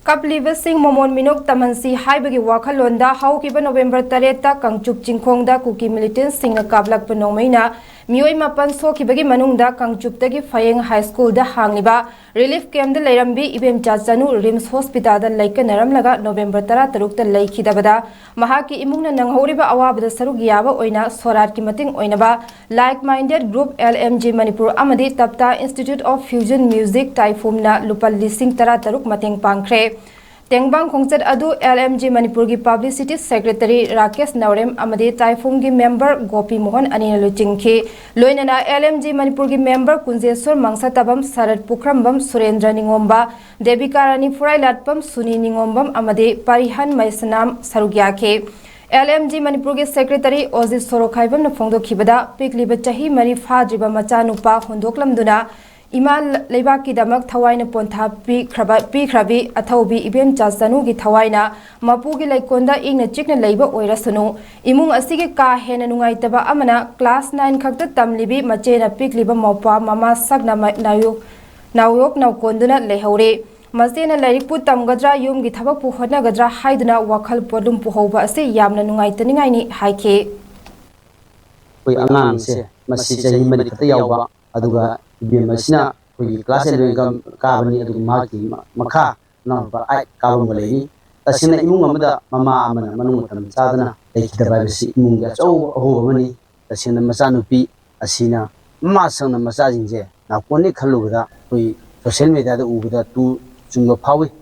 Kaplibasing momon minok tamansi haibagi wakhalonda haukiba November 8 Kangchup Chingkhongda kuki militants singna kablak panomaina mioi mapan sokibagi manungda Kangchuptagi Phayeng High School da hangliba relief camp da leirambi ibem chachanu Rims Hospital da laikanaramlaga November 13 da laikhidabada mahaki imungna nanghoriba awabada saruk yaba oina sorat ki mating oinaba like-minded group LMG Manipur amadi Tapta Institute of Fusion Music Taifumna lupa lising 13 mating pangkre Tengbang Khongchat adu LMG Manipur ki Publicity Secretary Rakesh Naurem amadi Taifum ki member Gopi Mohan anina luchingki loinana LMG Manipur ki member Kunjeswar Mangsatabam Sarat Pukrambam Surendra Ningomba Debikarani Furailatpam Suni Ningombam amadi Parihan Maisanam Sarugyake LMG Manipur ki Secretary Ozit Sorokhaibam na phongdokhibada pikliba chahi mari fadriba machanupa hondoklamduna Ima Leibaki Damak Tawaina Ponta Pikrabi Ataubi Ibem Chasanu gi Tawaina Mapugi Laikonda Igna Chikna Labor Oirasunu Imung Asigi Ka Hena Nungaitaba Amana Class 9 Kakta Tamlibi Machena Pikliba Mopa Mama Sagna Nayuk Naukonduna Lehore Masena Larikpu Tamgadra Yum Gitaba Puhona Gadra Haiduna Wakal Podum Puhova Ase Yamna Nungaitani Haike We Anam se Masija Medicata Yawa Aduga Bimasina, we class and carbon at Maki Maka, no, but I carbon lady. Tasina Imumada, Mama Manutam Sadana, take the Bible Mungas over money, Tasina Masanupi, Asina, Masan massaging there. Now, only Kaluga, we social media over 2 Jungo Power,